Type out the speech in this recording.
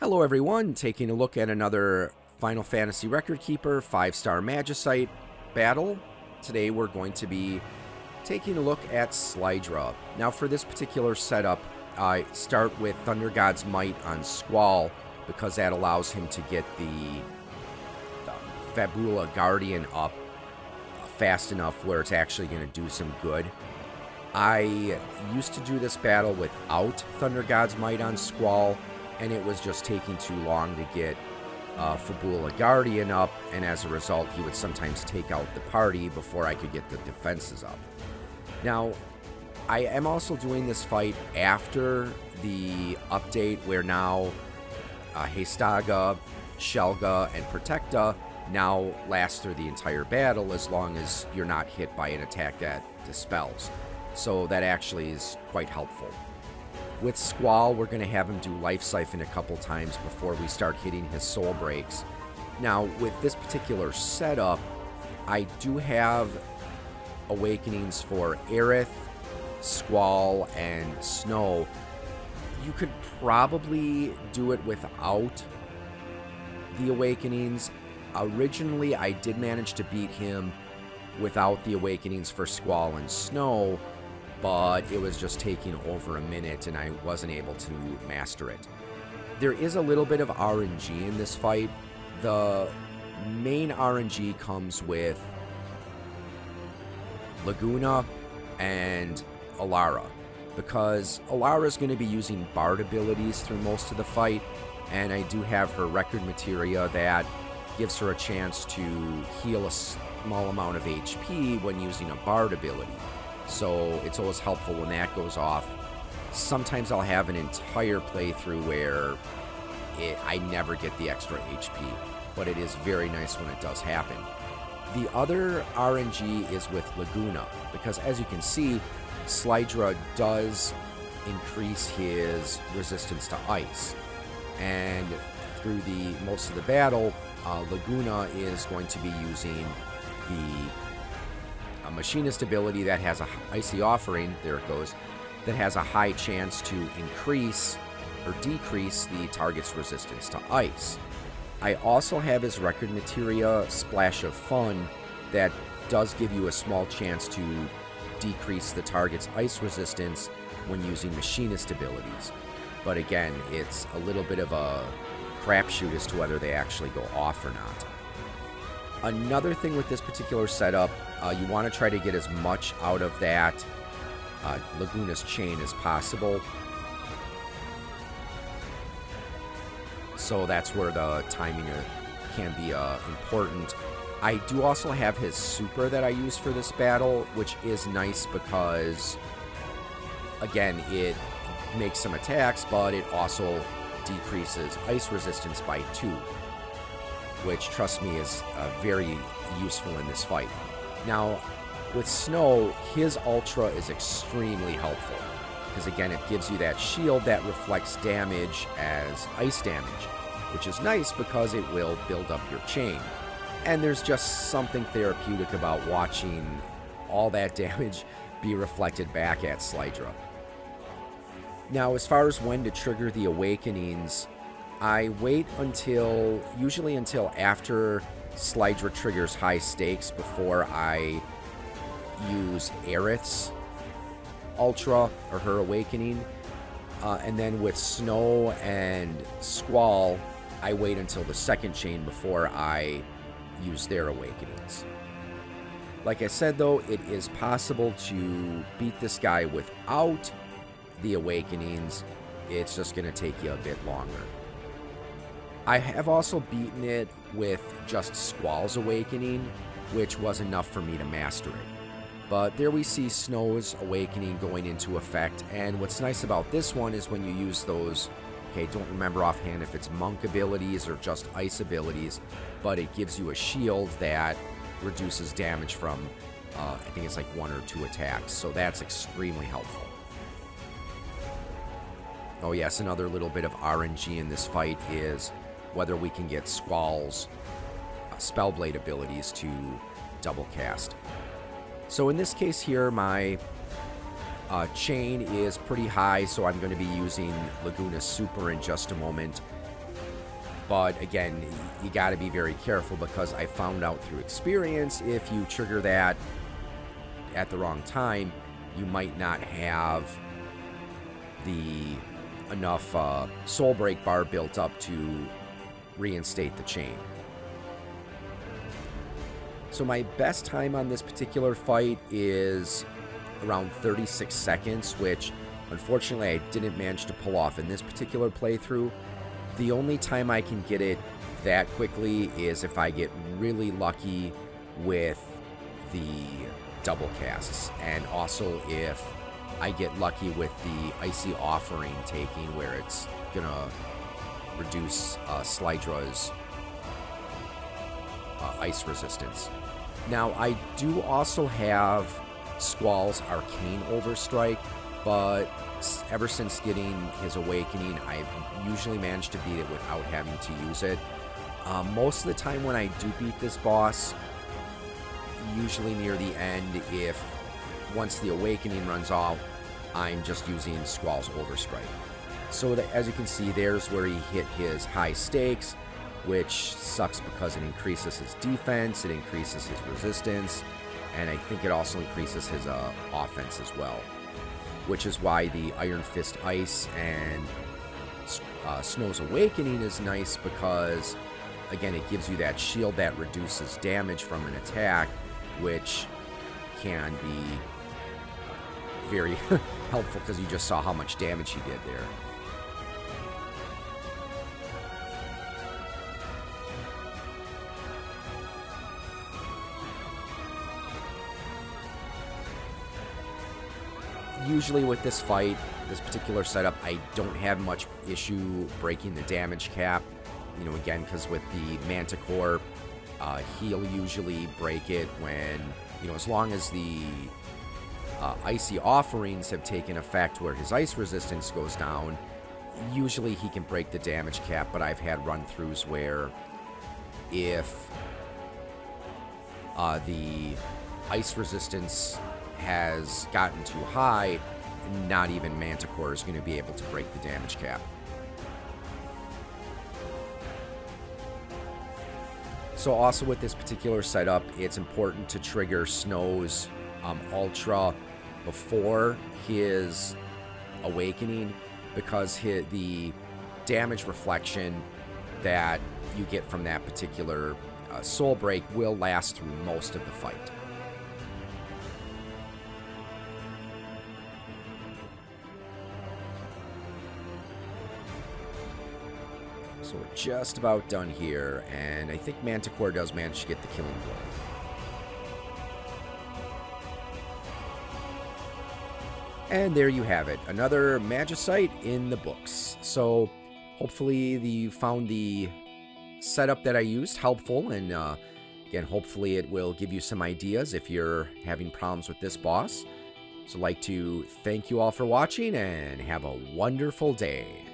Hello everyone, taking a look at another Final Fantasy Record Keeper 5-star Magicite battle. Today we're going to be taking a look at Slydra. Now for this particular setup, I start with Thunder God's Might on Squall because that allows him to get the Fabula Guardian up fast enough where it's actually going to do some good. I used to do this battle without Thunder God's Might on Squall, and it was just taking too long to get Fabula Guardian up, and as a result, he would sometimes take out the party before I could get the defenses up. Now, I am also doing this fight after the update where now Hestaga, Shelga, and Protecta now last through the entire battle as long as you're not hit by an attack that dispels. So that actually is quite helpful. With Squall, we're going to have him do Life Siphon a couple times before we start hitting his soul breaks. Now, with this particular setup, I do have awakenings for Aerith, Squall, and Snow. You could probably do it without the awakenings. Originally, I did manage to beat him without the awakenings for Squall and Snow, but it was just taking over a minute and I wasn't able to master it. There is a little bit of RNG in this fight. The main RNG comes with Laguna and Elarra, because Elarra is going to be using Bard abilities through most of the fight, and I do have her record materia that gives her a chance to heal a small amount of HP when using a Bard ability. So it's always helpful when that goes off. Sometimes I'll have an entire playthrough where I never get the extra HP, but it is very nice when it does happen. The other RNG is with Laguna, because as you can see, Slydra does increase his resistance to ice. And through most of the battle, Laguna is going to be using a machinist ability that has a icy offering, there it goes, that has a high chance to increase or decrease the target's resistance to ice. I also have his record materia, Splash of Fun, that does give you a small chance to decrease the target's ice resistance when using machinist abilities. But again, it's a little bit of a crapshoot as to whether they actually go off or not. Another thing with this particular setup, you want to try to get as much out of that Laguna's chain as possible. So that's where the timing can be important. I do also have his super that I use for this battle, which is nice because, again, it makes some attacks, but it also decreases ice resistance by 2. Which, trust me, is very useful in this fight. Now, with Snow, his Ultra is extremely helpful, because again, it gives you that shield that reflects damage as ice damage, which is nice because it will build up your chain. And there's just something therapeutic about watching all that damage be reflected back at Slydra. Now, as far as when to trigger the awakenings, I wait usually until after Slydra triggers high stakes before I use Aerith's Ultra, or her awakening. And then with Snow and Squall, I wait until the second chain before I use their awakenings. Like I said though, it is possible to beat this guy without the awakenings. It's just going to take you a bit longer. I have also beaten it with just Squall's awakening, which was enough for me to master it. But there we see Snow's awakening going into effect, and what's nice about this one is when you use those, okay, don't remember offhand if it's monk abilities or just ice abilities, but it gives you a shield that reduces damage from, I think it's like 1 or 2 attacks, so that's extremely helpful. Oh yes, another little bit of RNG in this fight is whether we can get Squall's Spellblade abilities to double cast. So in this case here, my chain is pretty high, so I'm going to be using Laguna's super in just a moment. But again, you got to be very careful, because I found out through experience, if you trigger that at the wrong time, you might not have enough soul break bar built up to reinstate the chain. So my best time on this particular fight is around 36 seconds, which unfortunately I didn't manage to pull off in this particular playthrough. The only time I can get it that quickly is if I get really lucky with the double casts, and also if I get lucky with the Icy Offering taking, where it's gonna reduce Slydra's ice resistance. Now, I do also have Squall's Arcane Overstrike, but ever since getting his Awakening, I've usually managed to beat it without having to use it. Most of the time when I do beat this boss, usually near the end, once the Awakening runs out, I'm just using Squall's Overstrike. So that, as you can see, there's where he hit his high stakes, which sucks because it increases his defense, it increases his resistance, and I think it also increases his offense as well. Which is why the Iron Fist Ice and Snow's Awakening is nice, because, again, it gives you that shield that reduces damage from an attack, which can be very helpful, because you just saw how much damage he did there. Usually with this fight, this particular setup, I don't have much issue breaking the damage cap. You know, again, because with the Manticore, he'll usually break it when, you know, as long as the Icy Offerings have taken effect where his ice resistance goes down, usually he can break the damage cap. But I've had run-throughs where if the ice resistance has gotten too high, not even Manticore is going to be able to break the damage cap. So also with this particular setup, it's important to trigger Snow's Ultra before his Awakening, because the damage reflection that you get from that particular soul break will last through most of the fight. So we're just about done here, and I think Manticore does manage to get the killing blow. And there you have it, another Magicite in the books. So hopefully you found the setup that I used helpful, and again, hopefully it will give you some ideas if you're having problems with this boss. So I'd like to thank you all for watching, and have a wonderful day.